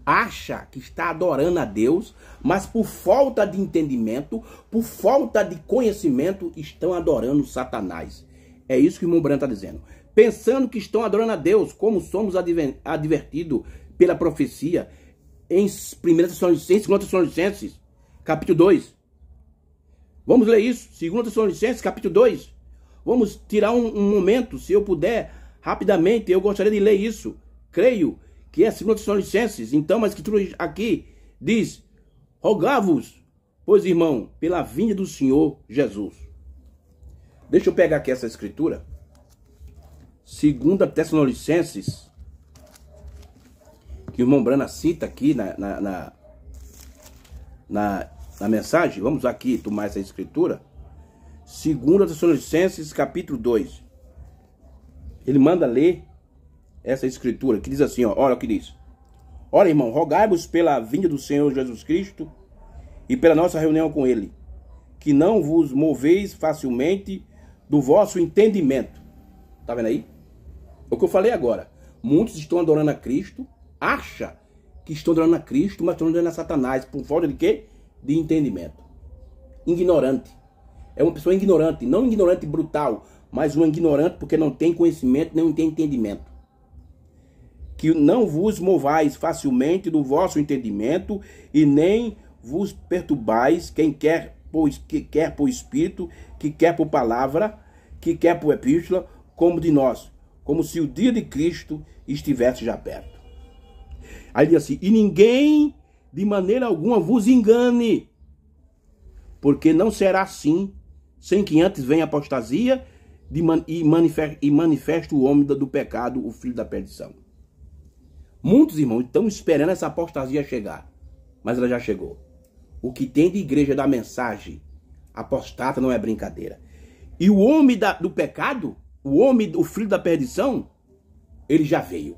acha que está adorando a Deus, mas por falta de entendimento, por falta de conhecimento, estão adorando Satanás. É isso que o irmão Branco está dizendo. Pensando que estão adorando a Deus, como somos advertidos pela profecia em 2 Tessalonicenses, capítulo 2. Vamos ler isso, 2 Tessalonicenses, capítulo 2. Vamos tirar um momento, se eu puder, rapidamente, eu gostaria de ler isso. Creio que é 2 Tessalonicenses. Então, a escritura aqui diz: rogai-vos, pois, irmão, pela vinda do Senhor Jesus. Deixa eu pegar aqui essa escritura. 2 Tessalonicenses, que o irmão Brana cita aqui na mensagem. Vamos aqui tomar essa escritura. 2 Tessalonicenses, capítulo 2. Ele manda ler essa escritura, que diz assim, ó, olha o que diz. Ora, irmão, rogai-vos pela vinda do Senhor Jesus Cristo e pela nossa reunião com Ele, que não vos moveis facilmente do vosso entendimento. Tá vendo aí? É o que eu falei agora. Muitos estão adorando a Cristo, acham que estão adorando a Cristo, mas estão adorando a Satanás. Por falta de quê? De entendimento. Ignorante. É uma pessoa ignorante. Não ignorante brutal, mas um ignorante porque não tem conhecimento, não tem entendimento. Que não vos movais facilmente do vosso entendimento e nem vos perturbais, quem quer por espírito, que quer por palavra, que quer por epístola, como de nós, como se o dia de Cristo estivesse já perto. Aí diz assim: e ninguém de maneira alguma vos engane, porque não será assim, sem que antes venha a apostasia e manifeste o homem do pecado, o filho da perdição. Muitos irmãos estão esperando essa apostasia chegar, mas ela já chegou. O que tem de igreja da mensagem apostata não é brincadeira. E o homem do pecado, o filho da perdição, ele já veio.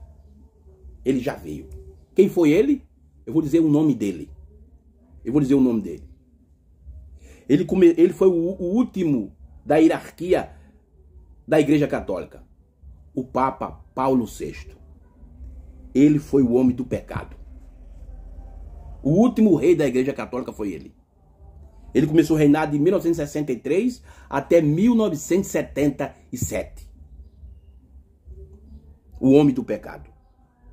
Ele já veio. Quem foi ele? Eu vou dizer o nome dele. Ele foi o último da hierarquia da Igreja Católica. O Papa Paulo VI. Ele foi o homem do pecado. O último rei da Igreja Católica foi ele. Ele começou a reinar de 1963 até 1977. O homem do pecado.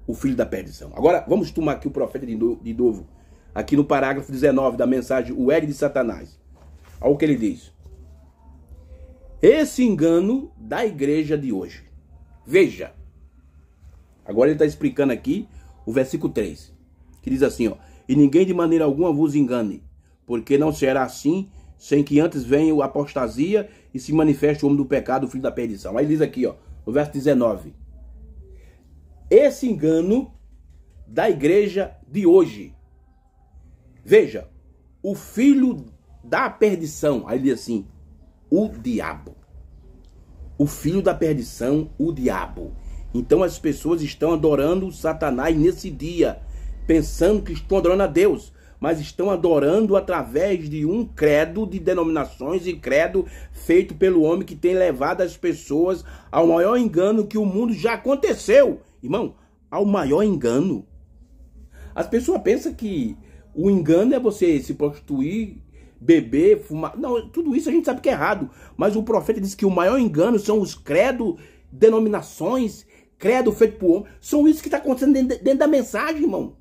O filho da perdição. Agora, vamos tomar aqui o profeta de novo. Aqui no parágrafo 19 da mensagem, o Eg de Satanás. Olha o que ele diz. Esse engano da igreja de hoje. Veja. Agora ele está explicando aqui o versículo 3. Que diz assim, ó. E ninguém de maneira alguma vos engane, porque não será assim, sem que antes venha a apostasia e se manifeste o homem do pecado, o filho da perdição. Aí diz aqui, ó, no verso 19. Esse engano da igreja de hoje. Veja, o filho da perdição. Aí diz assim, o diabo. O filho da perdição, o diabo. Então as pessoas estão adorando Satanás nesse dia, pensando que estão adorando a Deus, mas estão adorando através de um credo de denominações e credo feito pelo homem que tem levado as pessoas ao maior engano que o mundo já aconteceu. Irmão, ao maior engano. As pessoas pensam que o engano é você se prostituir, beber, fumar. Não, tudo isso a gente sabe que é errado. Mas o profeta diz que o maior engano são os credos, denominações, credo feito por homem. São isso que está acontecendo dentro da mensagem, irmão.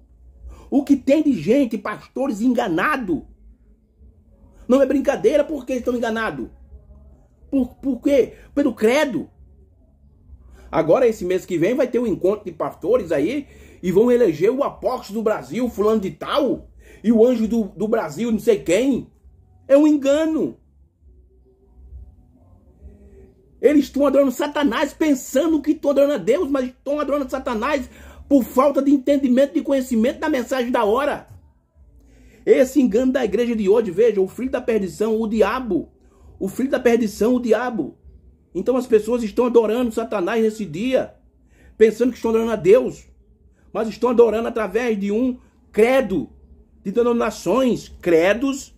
O que tem de gente, pastores enganados. Não é brincadeira. Por que estão enganados? Por quê? Pelo credo. Agora, esse mês que vem, vai ter um encontro de pastores aí e vão eleger o apóstolo do Brasil, fulano de tal, e o anjo do Brasil, não sei quem. É um engano. Eles estão adorando Satanás pensando que estão adorando a Deus, mas estão adorando Satanás por falta de entendimento, de conhecimento da mensagem da hora. Esse engano da igreja de hoje, veja, o filho da perdição, o diabo. O filho da perdição, o diabo. Então as pessoas estão adorando Satanás nesse dia, pensando que estão adorando a Deus, mas estão adorando através de um credo de denominações, credos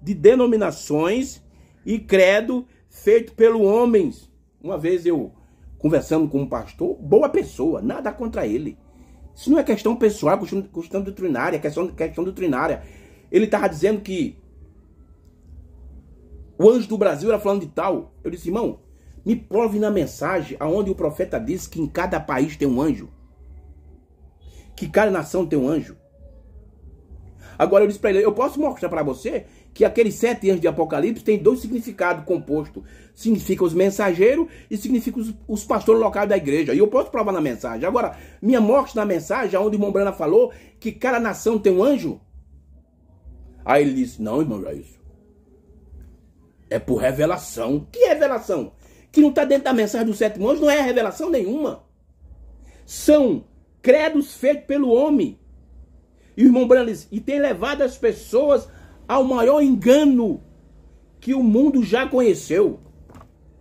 de denominações e credo feito pelos homens. Uma vez eu, conversando com um pastor, boa pessoa, nada contra ele. Isso não é questão pessoal, é questão doutrinária, questão doutrinária. Ele estava dizendo que o anjo do Brasil era falando de tal. Eu disse, irmão, me prove na mensagem aonde o profeta disse que em cada país tem um anjo. Que cada nação tem um anjo. Agora eu disse para ele, eu posso mostrar para você que aqueles 7 anjos de Apocalipse tem 2 significados compostos. Significa os mensageiros e significa os pastores locais da igreja. E eu posso provar na mensagem. Agora, minha morte na mensagem, onde o irmão Brana falou que cada nação tem um anjo. Aí ele disse, não, irmão, é isso. É por revelação. Que revelação? Que não está dentro da mensagem do 7º anjo, não é revelação nenhuma. São credos feitos pelo homem. E o irmão Brana disse, e tem levado as pessoas ao maior engano que o mundo já conheceu.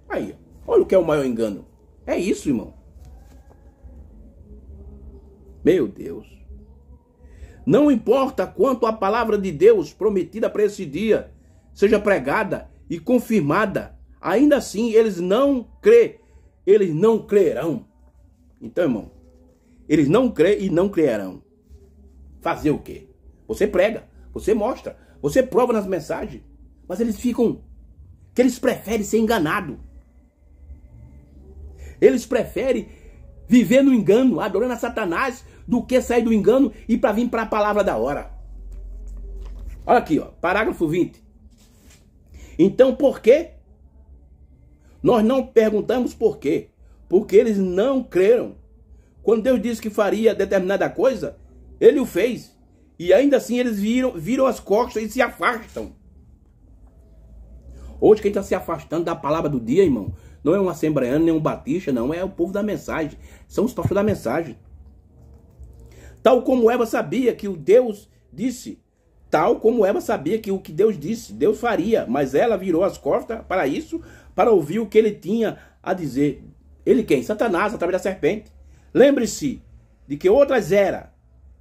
Aí, olha o que é o maior engano. É isso, irmão. Meu Deus. Não importa quanto a palavra de Deus prometida para esse dia seja pregada e confirmada, ainda assim eles não crerão. Então, irmão, eles não crêem e não crerão. Fazer o quê? Você prega, você mostra, você prova nas mensagens, mas eles preferem ser enganados. Eles preferem viver no engano, adorando a Satanás, do que sair do engano e para vir para a palavra da hora. Olha aqui, ó, parágrafo 20. Então, por quê? Nós não perguntamos por quê. Porque eles não creram. Quando Deus disse que faria determinada coisa, Ele o fez. E ainda assim eles viram as costas e se afastam. Hoje quem está se afastando da palavra do dia, irmão, não é um assembleano, nem um batista, não. É o povo da mensagem. São os pastores da mensagem. Tal como Eva sabia que o Deus disse. Tal como Eva sabia que o que Deus disse, Deus faria. Mas ela virou as costas para isso, para ouvir o que ele tinha a dizer. Ele quem? Satanás, através da serpente. Lembre-se de que outras eras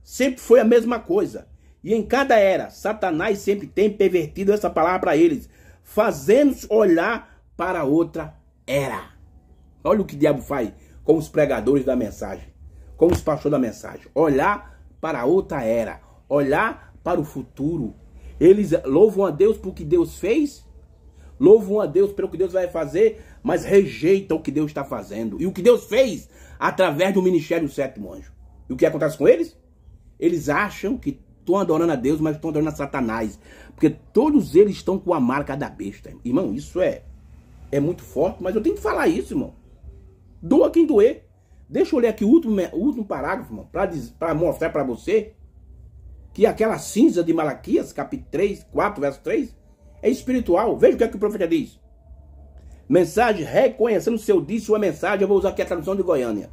sempre foi a mesma coisa. E em cada era, Satanás sempre tem pervertido essa palavra para eles, fazendo-os olhar para outra era. Olha o que o diabo faz com os pregadores da mensagem, com os pastores da mensagem. Olhar para outra era, olhar para o futuro. Eles louvam a Deus por que Deus fez, louvam a Deus pelo que Deus vai fazer, mas rejeitam o que Deus está fazendo. E o que Deus fez através do ministério do 7º anjo. E o que acontece com eles? Eles acham que estão adorando a Deus, mas estão adorando a Satanás. Porque todos eles estão com a marca da besta. Irmão, isso é muito forte, mas eu tenho que falar isso, irmão. Doa quem doer. Deixa eu ler aqui o último parágrafo, irmão, para mostrar para você que aquela cinza de Malaquias, capítulo 3, 4, verso 3, é espiritual. Veja o que é que o profeta diz. Mensagem reconhecendo seu dia e sua mensagem. Eu vou usar aqui a tradução de Goiânia.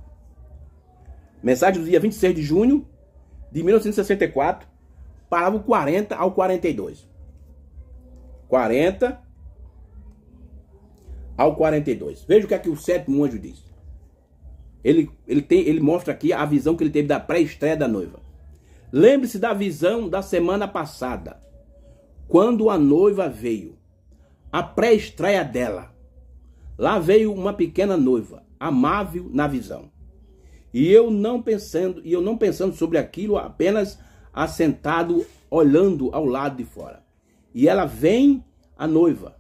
Mensagem do dia 26 de junho de 1964, parágrafo 40 ao 42. 40 ao 42. Veja o que é que o 7º anjo diz. Ele mostra aqui a visão que ele teve da pré-estreia da noiva. Lembre-se da visão da semana passada, quando a noiva veio, a pré-estreia dela. Lá veio uma pequena noiva, amável na visão. E eu não pensando sobre aquilo, apenas assentado, olhando ao lado de fora. E ela vem a noiva.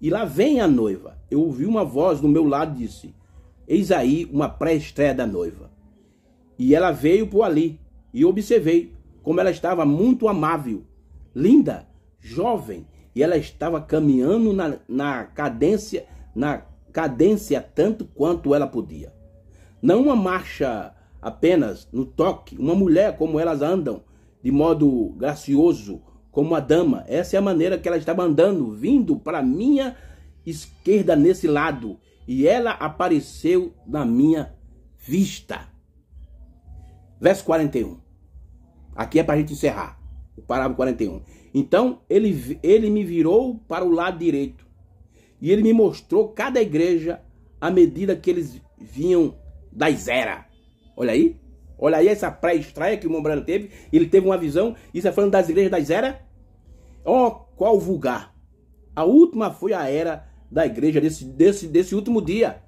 E lá vem a noiva. Eu ouvi uma voz do meu lado e disse: eis aí uma pré-estreia da noiva. E ela veio por ali. E observei como ela estava muito amável, linda, jovem. E ela estava caminhando na cadência tanto quanto ela podia. Não uma marcha apenas no toque, uma mulher como elas andam, de modo gracioso, como uma dama. Essa é a maneira que ela estava andando, vindo para a minha esquerda nesse lado. E ela apareceu na minha vista. Verso 41. Aqui é para a gente encerrar. O parágrafo 41. Então, ele me virou para o lado direito. E ele me mostrou cada igreja à medida que eles vinham das eras. Olha aí. Olha aí essa pré-estreia que o irmão Breno teve. Ele teve uma visão. Isso é falando das igrejas das eras. Ó, qual vulgar. A última foi a era da igreja desse último dia.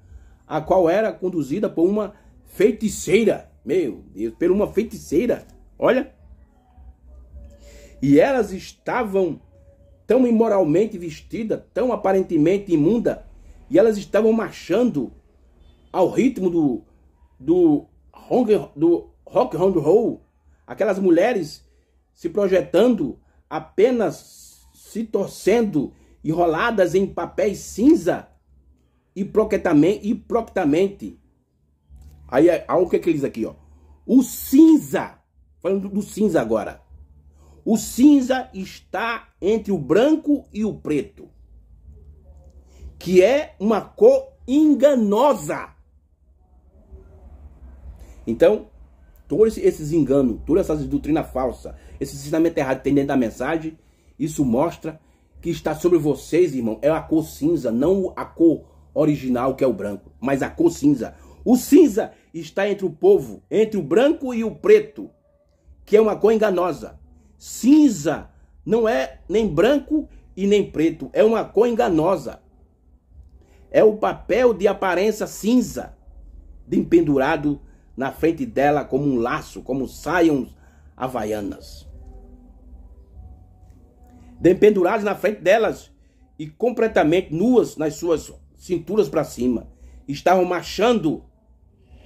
A qual era conduzida por uma feiticeira. Meu Deus, por uma feiticeira. Olha. E elas estavam tão imoralmente vestidas, tão aparentemente imunda. E elas estavam marchando ao ritmo do rock and roll. Aquelas mulheres se projetando, apenas se torcendo, enroladas em papéis cinza e proctamente. Aí o que ele diz aqui, ó? O cinza, falando do cinza agora. O cinza está entre o branco e o preto, que é uma cor enganosa. Então, todos esses enganos, todas essas doutrinas falsas, esse ensinamento errado que tem dentro da mensagem, isso mostra que está sobre vocês, irmão, é a cor cinza, não a cor original que é o branco, mas a cor cinza. O cinza está entre o povo, entre o branco e o preto, que é uma cor enganosa. Cinza não é nem branco e nem preto, é uma cor enganosa. É o papel de aparência cinza, de pendurado na frente dela como um laço, como saiam havaianas. Pendurados na frente delas e completamente nuas nas suas cinturas para cima. Estavam marchando,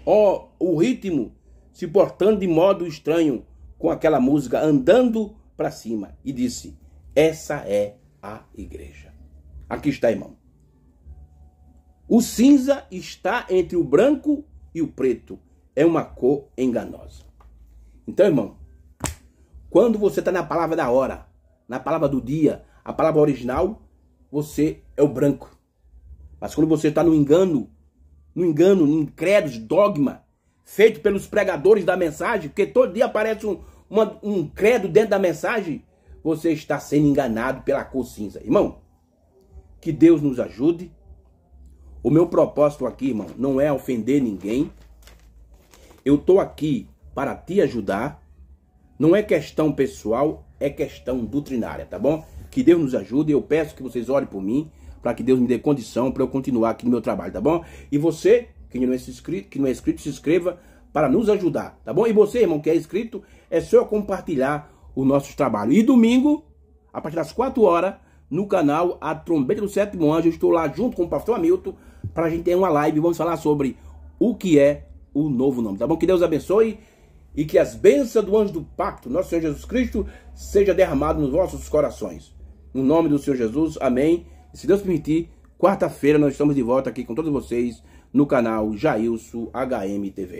ó, o ritmo, se portando de modo estranho com aquela música, andando para cima. E disse, essa é a igreja. Aqui está, irmão. O cinza está entre o branco e o preto. É uma cor enganosa. Então, irmão, quando você está na palavra da hora, na palavra do dia, a palavra original, você é o branco. Mas quando você está no engano, no incrédulo, dogma, feito pelos pregadores da mensagem, porque todo dia aparece um credo dentro da mensagem, você está sendo enganado pela cor cinza. Irmão, que Deus nos ajude. O meu propósito aqui, irmão, não é ofender ninguém. Eu estou aqui para te ajudar. Não é questão pessoal, é questão doutrinária, tá bom? Que Deus nos ajude. Eu peço que vocês orem por mim, para que Deus me dê condição para eu continuar aqui no meu trabalho, tá bom? E você, que não é inscrito, se inscreva para nos ajudar, tá bom? E você, irmão, que é inscrito, é só compartilhar os nossos trabalhos. E domingo, a partir das 4 horas, no canal A Trombeta do Sétimo Anjo, eu estou lá junto com o pastor Hamilton, para a gente ter uma live e vamos falar sobre o que é o novo nome, tá bom? Que Deus abençoe e que as bênçãos do anjo do pacto, nosso Senhor Jesus Cristo, seja derramado nos vossos corações. No nome do Senhor Jesus, amém. E se Deus permitir, quarta-feira nós estamos de volta aqui com todos vocês no canal Jailson HM TV.